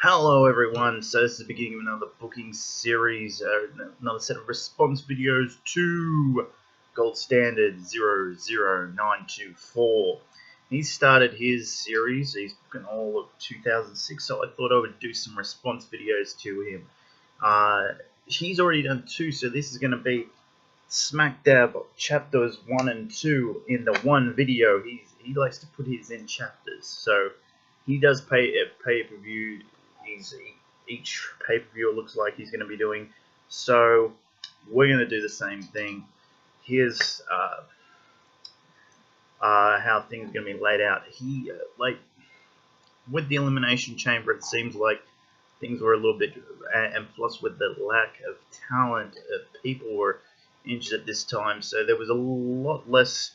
Hello everyone, so this is the beginning of another booking series, another set of response videos to Gold Standard 00924. He started his series, he's booking all of 2006, so I thought I would do some response videos to him. He's already done 2, so this is going to be smack dab chapters 1 and 2 in the one video. He likes to put his in chapters, so he does pay-per-view. Each pay-per-view looks like he's going to be doing. So we're going to do the same thing. Here's how things are going to be laid out. He like with the Elimination Chamber, it seems like things were a little bit, and plus with the lack of talent, people were injured at this time, so there was a lot less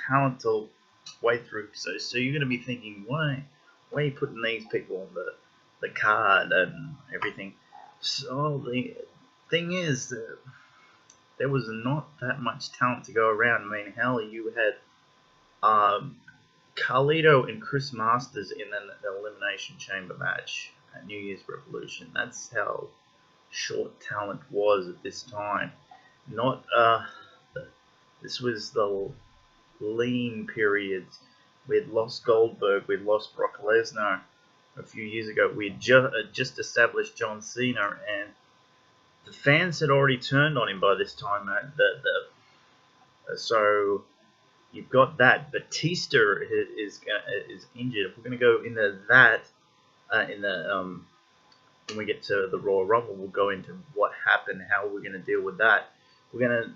talent to way through. So you're going to be thinking, why are you putting these people on the card and everything? So the thing is, there was not that much talent to go around. I mean, hell, you had Carlito and Chris Masters in an Elimination Chamber match at New Year's Revolution. That's how short talent was at this time. Not this was the lean periods. We'd lost Goldberg, we'd lost Brock Lesnar a few years ago. We had just established John Cena, and the fans had already turned on him by this time. So you've got that. Batista is injured. If we're going to go into that when we get to the Royal Rumble, we'll go into what happened, how we're going to deal with that. We're going to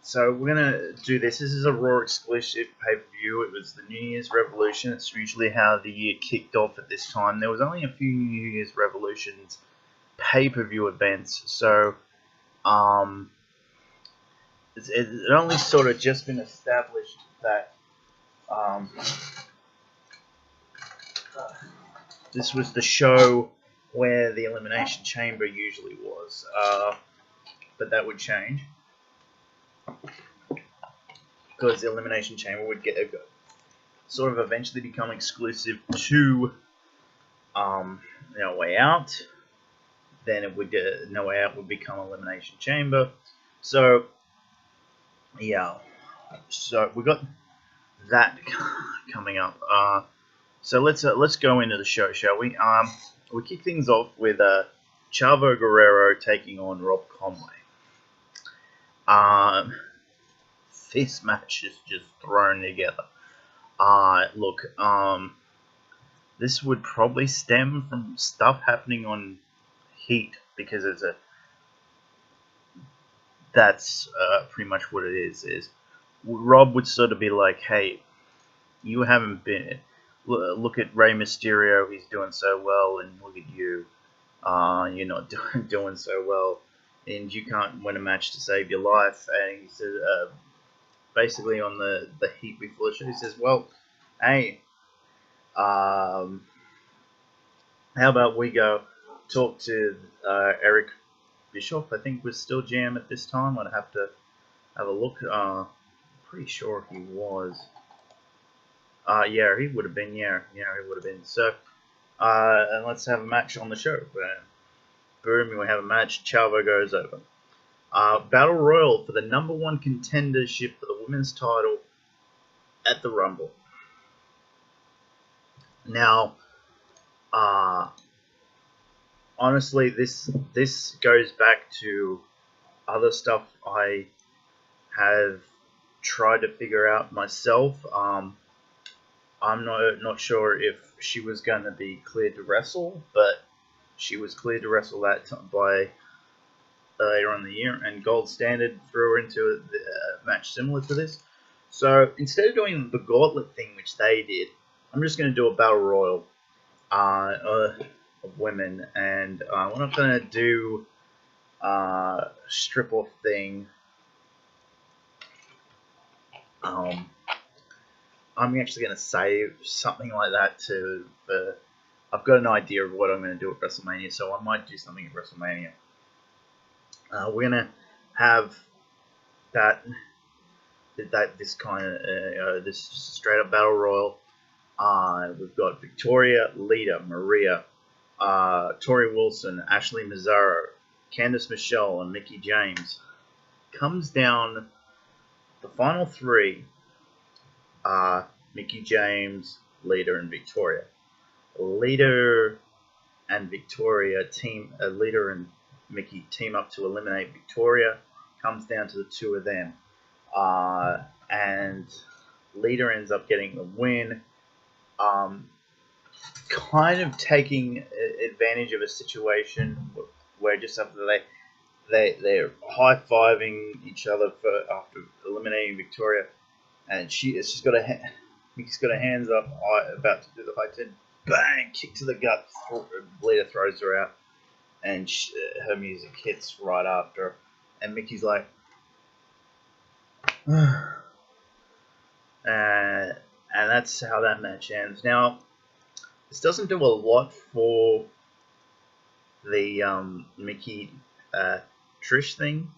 so we're going to do this. This is a Raw exclusive pay-per-view. It was the New Year's Revolution. It's usually how the year kicked off at this time. There was only a few New Year's Revolutions pay-per-view events. So it only sort of just been established that this was the show where the Elimination Chamber usually was. But that would change, because the Elimination Chamber would get sort of eventually become exclusive to No Way Out. Then it would No Way Out would become Elimination Chamber. So yeah, so we got that coming up. So let's go into the show, shall we? We kick things off with Chavo Guerrero taking on Rob Conway. This match is just thrown together. Look, this would probably stem from stuff happening on Heat, because that's pretty much what it is. Rob would sort of be like, hey, you haven't been. Look at Rey Mysterio, he's doing so well, and look at you, you're not doing so well, and you can't win a match to save your life. And he said, basically on the Heat before the show, he says, well, hey, how about we go talk to Eric Bischoff? I think was still GM at this time. I'd have to have a look. Pretty sure he was. Yeah, he would have been. Yeah, he would have been. So, and let's have a match on the show. Boom, we have a match. Chavo goes over. Battle Royal for the #1 contendership for the women's title at the Rumble. Now, honestly, this goes back to other stuff I have tried to figure out myself. I'm not sure if she was going to be cleared to wrestle, but she was cleared to wrestle that time by later on in the year, and Gold Standard threw her into a match similar to this. So instead of doing the gauntlet thing, which they did, I'm just going to do a battle royal of women, and we're not going to do strip off thing. I'm actually going to save something like that to. I've got an idea of what I'm going to do at WrestleMania, so I might do something at WrestleMania. We're going to have this kind of this straight up battle royal We've got Victoria, Lita, Maria, Torrie Wilson, Ashley Massaro, Candice Michelle, and Mickie James. Comes down the final three are Mickie James, Lita, and Victoria. Lita and Victoria team. Lita and Mickie team up to eliminate Victoria. Comes down to the two of them, and Lita ends up getting the win. Kind of taking advantage of a situation where just after they're high-fiving each other after eliminating Victoria, and she's got Mickie's got her hands up, about to do the high 10, bang, kick to the gut. Lita throws her out, and her music hits right after, and Mickie's like, and that's how that match ends. Now, this doesn't do a lot for the Mickie Trish thing.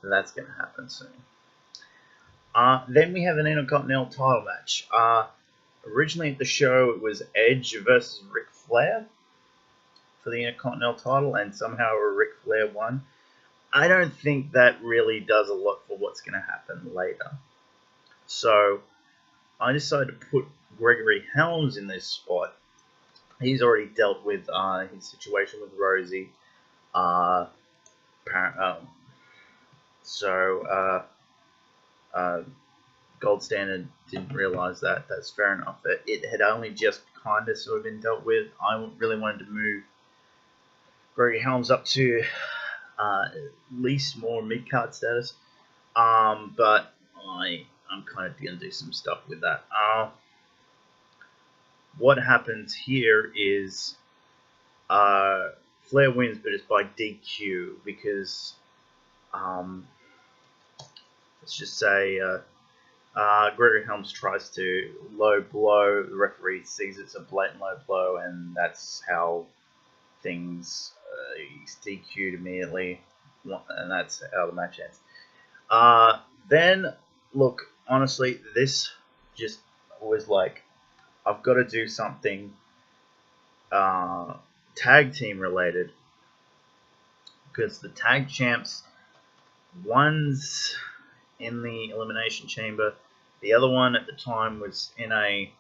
That's going to happen soon. Then we have an Intercontinental Title match. Originally at the show, it was Edge versus Ric Flair for the Intercontinental Title, and somehow Ric Flair won. I don't think that really does a lot for what's going to happen later. So I decided to put Gregory Helms in this spot. He's already dealt with his situation with Rosie. Gold Standard didn't realize that. That's fair enough. It had only just kind of sort of been dealt with. I really wanted to move Gregory Helms up to at least more mid-card status. But I'm kind of going to do some stuff with that. What happens here is Flair wins, but it's by DQ because let's just say Gregory Helms tries to low blow. The referee sees it's a blatant low blow, and that's how things he's DQ'd immediately, and that's how the match ends. Then, look, honestly, this just was like, I've got to do something tag team related, because the tag champs, one's in the Elimination Chamber, the other one at the time was in a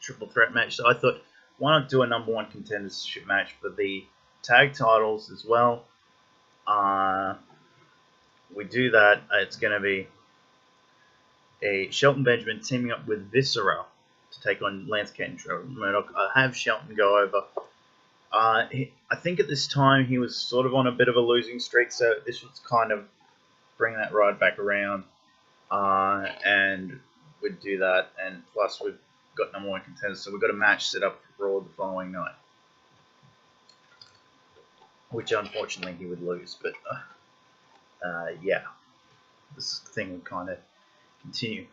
triple threat match. So I thought, why not do a number one contendership match for the tag titles as well? We do that. It's going to be a Shelton Benjamin teaming up with Viscera to take on Lance Cade and Trevor Murdoch. I have Shelton go over. I think at this time he was sort of on a bit of a losing streak, so this was kind of bring that ride back around, and we'd do that. And plus, we've got number one contenders, so we've got a match set up for Raw the following night, which unfortunately he would lose. But yeah, this thing would kind of continue.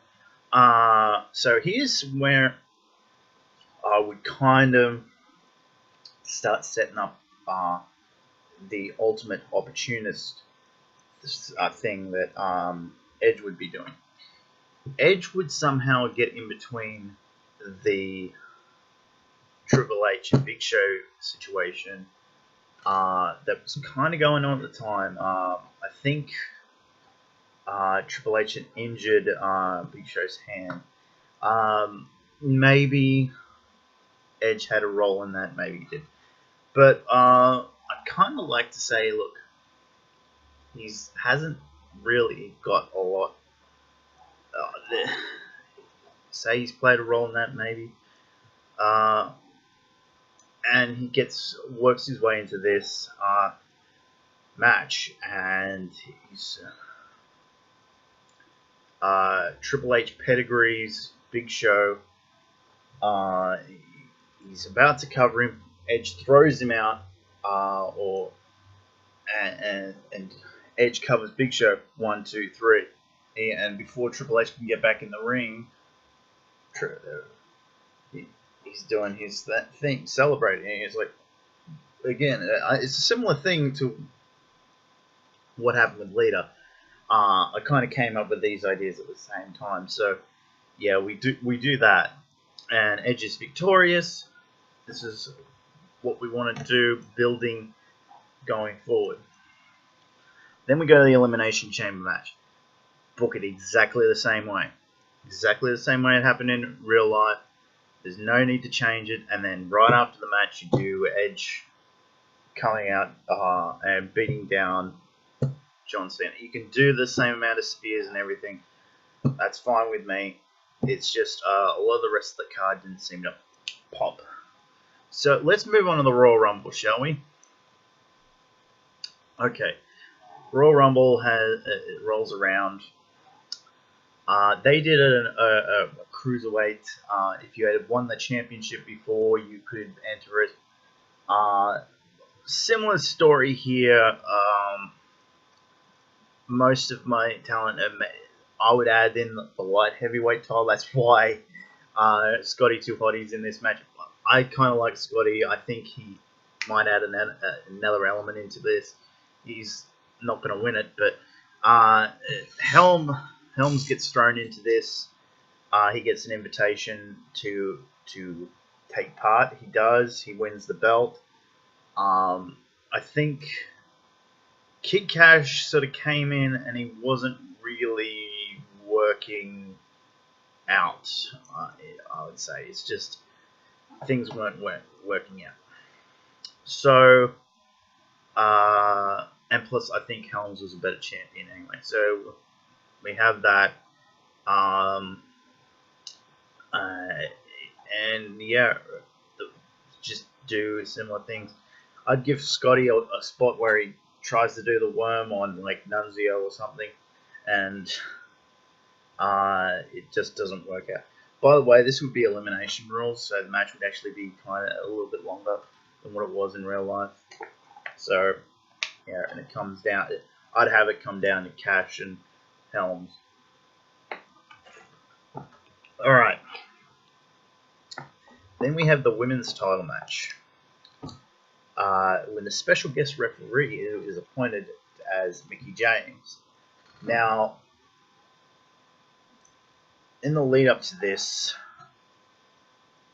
So here's where I would kind of start setting up the ultimate opportunist thing that Edge would be doing. Edge would somehow get in between the Triple H and Big Show situation that was kind of going on at the time. I think Triple H had injured Big Show's hand. Maybe Edge had a role in that, maybe he did. But I kind of like to say, look, he hasn't really got a lot. Say he's played a role in that, maybe. And he works his way into this match, and he's Triple H pedigrees Big Show. He's about to cover him. Edge throws him out, and Edge covers Big Show 1, 2, 3, and before Triple H can get back in the ring, he's doing his thing, celebrating. And he's like, again, it's a similar thing to what happened with Lita. I kind of came up with these ideas at the same time, so yeah, we do that. And Edge is victorious. This is what we want to do, building going forward. Then we go to the Elimination Chamber match. Book it exactly the same way. Exactly the same way it happened in real life. There's no need to change it. And then right after the match, you do Edge coming out and beating down John Cena. You can do the same amount of spears and everything. That's fine with me. It's just a lot of the rest of the card didn't seem to pop. So let's move on to the Royal Rumble, shall we? Okay. Royal Rumble it rolls around. They did a Cruiserweight. If you had won the championship before, you could enter it. Similar story here. Most of my talent, I would add in the light heavyweight title. That's why Scotty Too Hotty's in this match. I kind of like Scotty. I think he might add another element into this. He's not going to win it, but Helms gets thrown into this. He gets an invitation to take part. He does. He wins the belt. I think Kid Kash sort of came in and he wasn't really working out. I would say it's just things weren't working out. So, and plus I think Helms was a better champion anyway. So we have that. And yeah, just do similar things. I'd give Scotty a spot where he tries to do the worm on like Nunzio or something, and it just doesn't work out. By the way, this would be elimination rules, so the match would actually be kind of a little bit longer than what it was in real life. So yeah, and it comes down. I'd have it come down to Kash and Helms. All right. Then we have the women's title match. When the special guest referee is appointed as Mickie James. Now, in the lead up to this,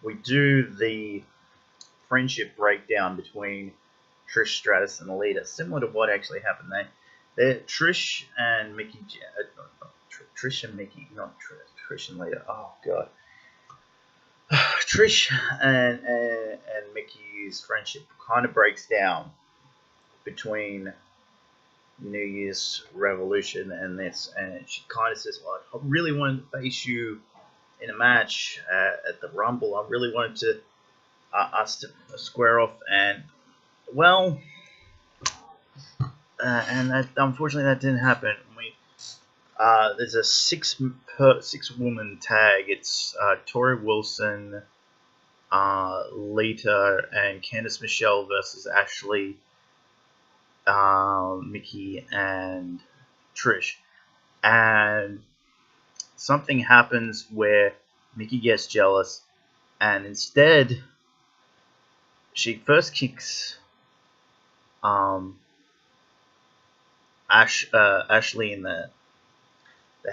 we do the friendship breakdown between Trish Stratus and Lita, similar to what actually happened there. Trish and Mickie, Trish and Mickie, not Trish and Lita. Oh god. Trish and Mickey's friendship kind of breaks down between New Year's Revolution and this, and she kind of says, "Well, I really wanted to face you in a match at the Rumble. I really wanted to us to square off, and well, and that unfortunately that didn't happen. There's a six woman tag. It's Torrie Wilson, Lita, and Candice Michelle versus Ashley, Mickie, and Trish. And something happens where Mickie gets jealous, and instead she first kicks Ashley in the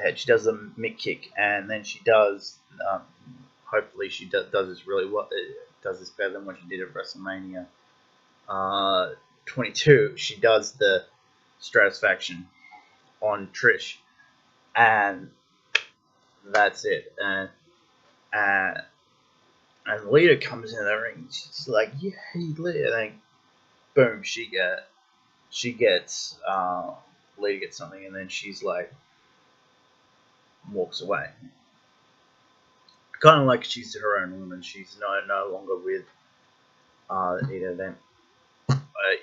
head. She does a Mick kick, and then she does. Hopefully, she does this really well. Does this better than what she did at WrestleMania 22. She does the Stratisfaction on Trish, and that's it. And Lita comes in the ring. She's like, "Yeah, hey, Lita." And boom, Lita gets something, and then she's like, walks away. Kind of like she's her own woman. She's no longer with Lita. Then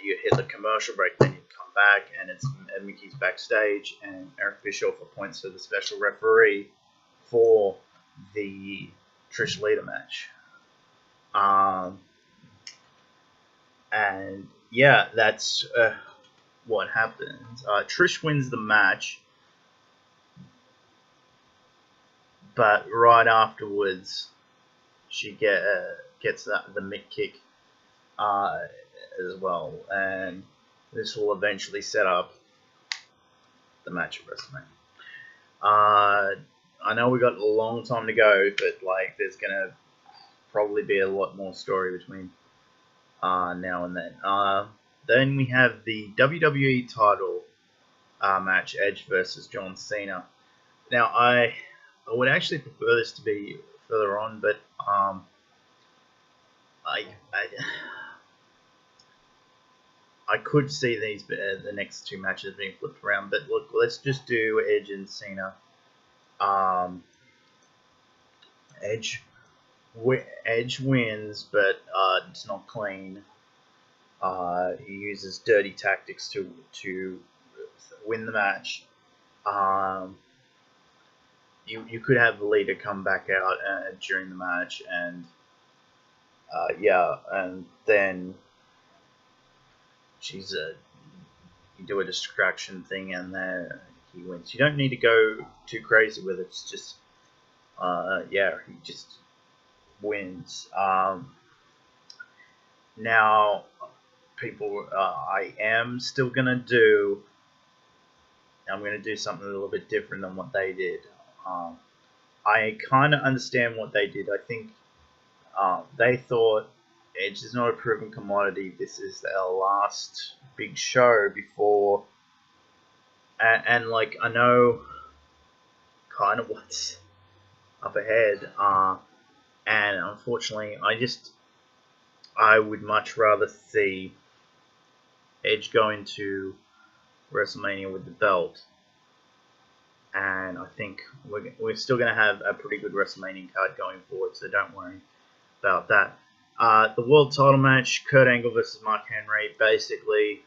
you hit the commercial break, then you come back, and it's Mickey's backstage, and Eric Bischoff appoints her the special referee for the Trish Lita match. And yeah, that's what happens. Trish wins the match, but right afterwards, she gets the Mick kick as well, and this will eventually set up the match at WrestleMania. I know we got a long time to go, but like, there's gonna probably be a lot more story between now and then. Then we have the WWE title match, Edge versus John Cena. Now, I would actually prefer this to be further on, but I could see these the next two matches being flipped around. But look, let's just do Edge and Cena. Edge wins, but it's not clean. He uses dirty tactics to win the match. You could have Lita come back out during the match, and and then you do a distraction thing, and then he wins. You don't need to go too crazy with it. It's just he just wins. Now, people, I'm gonna do something a little bit different than what they did. I kind of understand what they did. I think they thought Edge is not a proven commodity. This is our last big show before, and like I know kind of what's up ahead. And unfortunately, I would much rather see Edge go into WrestleMania with the belt. And I think we're still going to have a pretty good WrestleMania card going forward, so don't worry about that. The World Title match, Kurt Angle versus Mark Henry. Basically,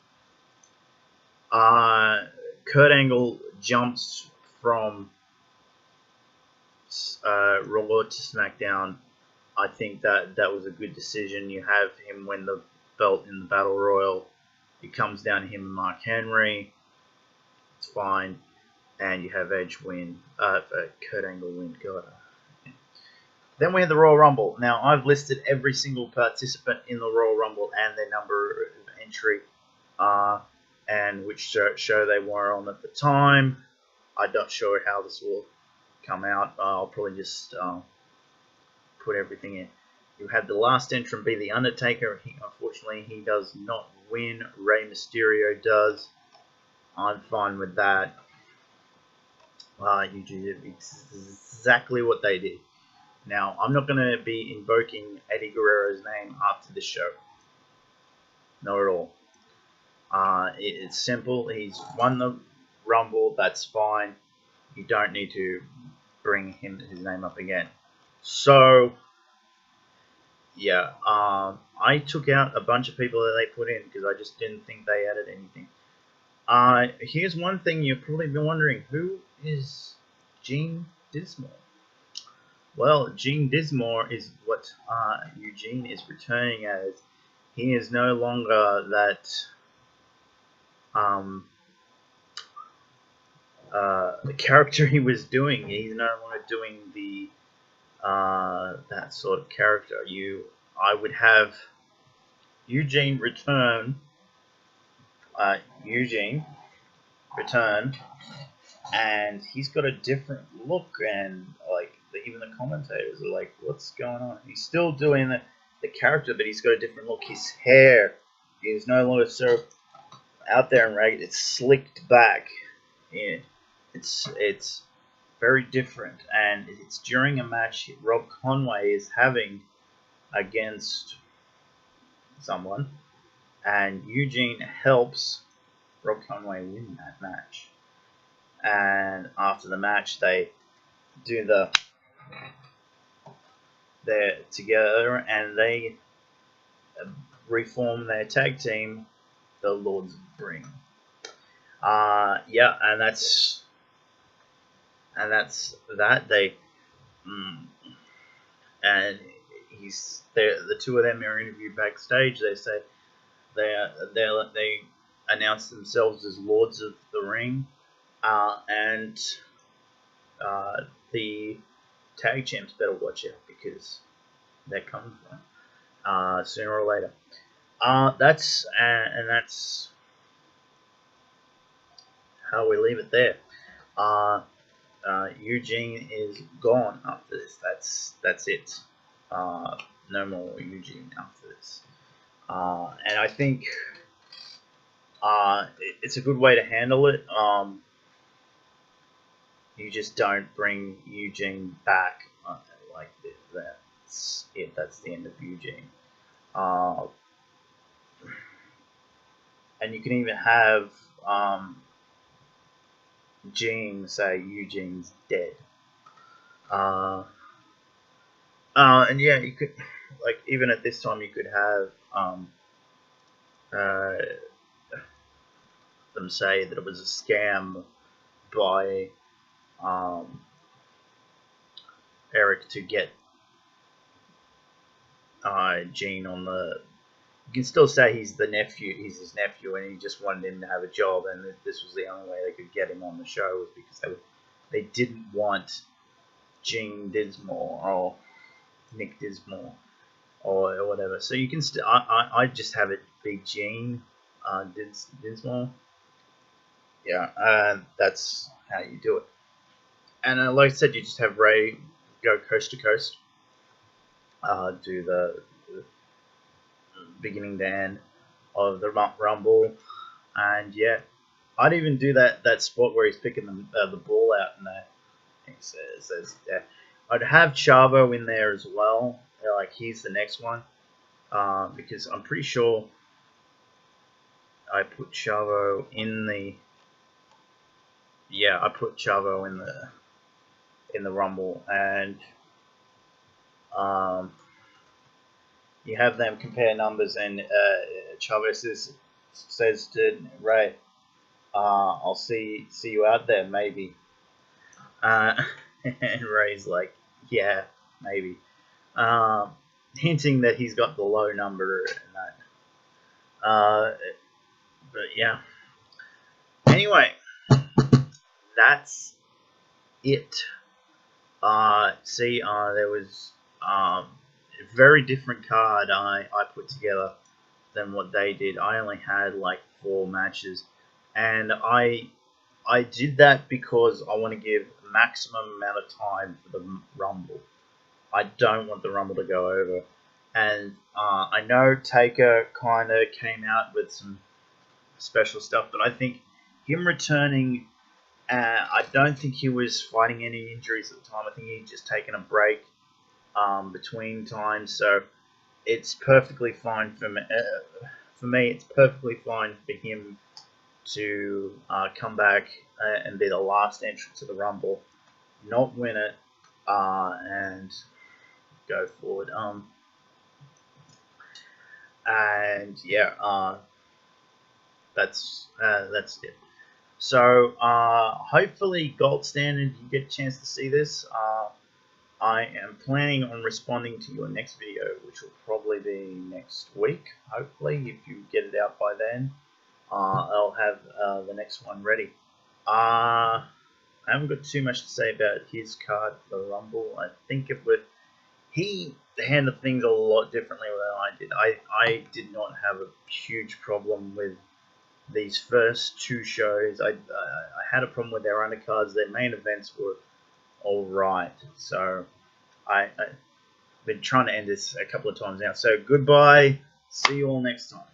Kurt Angle jumps from Raw to SmackDown. I think that was a good decision. You have him win the belt in the Battle Royal. It comes down to him and Mark Henry. It's fine. And you have Edge win, Kurt Angle win. God. Then we have the Royal Rumble. Now, I've listed every single participant in the Royal Rumble and their number of entry, and which show they were on at the time. I'm not sure how this will come out. I'll probably just put everything in. You have the last entrant be The Undertaker. Unfortunately, he does not win. Rey Mysterio does. I'm fine with that. You do exactly what they did. Now, I'm not going to be invoking Eddie Guerrero's name after this show. Not at all. It's simple. He's won the Rumble. That's fine. You don't need to bring his name up again. So, yeah. I took out a bunch of people that they put in because I just didn't think they added anything. Here's one thing you've probably been wondering. Who is Gene Dismore? Well, Gene Dismore is what Eugene is returning as. He is no longer that the character he was doing. He's no longer doing the that sort of character. I would have Eugene return. And he's got a different look, and like even the commentators are like, "What's going on?" He's still doing the character, but he's got a different look. His hair is no longer so out there and ragged; it's slicked back. Yeah, it's very different, and it's during a match Rob Conway is having against someone, and Eugene helps Rob Conway win that match. And after the match, they do they're together, and they reform their tag team, the Lords of the Ring. And that's that. They and the two of them are interviewed backstage. They say they announce themselves as Lords of the Ring, and the tag champs better watch out because they're coming from sooner or later. That's how we leave it there. Eugene is gone after this. That's it. no more Eugene after this. And I think it's a good way to handle it. You just don't bring Eugene back like that's it. That's the end of Eugene. And you can even have Gene say Eugene's dead. And yeah, you could, like, even at this time, you could have them say that it was a scam by Eric to get Gene on the. You can still say he's the nephew. He's his nephew, and he just wanted him to have a job, and this was the only way they could get him on the show was because they didn't want Gene Dinsmore or Nick Dinsmore or whatever. So you can still. I just have it be Gene Dinsmore. Yeah, that's how you do it. And like I said, you just have Ray go coast to coast, do the beginning to end of the Rumble, and yeah, I'd even do that spot where he's picking the ball out, and he says yeah. I'd have Chavo in there as well. Like he's the next one, because I'm pretty sure I put Chavo in the. Yeah, I put Chavo in the Rumble, and you have them compare numbers, and Chavo says to Ray, "I'll see you out there, maybe." And Ray's like, "Yeah, maybe," hinting that he's got the low number and that. But yeah. Anyway, that's it. There was a very different card I put together than what they did. I only had like 4 matches, and I did that because I want to give maximum amount of time for the Rumble. I don't want the Rumble to go over. And I know Taker kind of came out with some special stuff, but I think him returning, I don't think he was fighting any injuries at the time. I think he'd just taken a break between times, so it's perfectly fine for me. For me, it's perfectly fine for him to come back and be the last entrant to the Rumble, not win it, and go forward. And yeah, that's it. So hopefully, Gold Standard, you get a chance to see this. I am planning on responding to your next video, which will probably be next week. Hopefully, if you get it out by then, I'll have the next one ready. I haven't got too much to say about his card for the Rumble. I think he handled things a lot differently than I did. I did not have a huge problem with these first 2 shows. I had a problem with their undercards. Their main events were alright. So I've been trying to end this a couple of times now. So goodbye. See you all next time.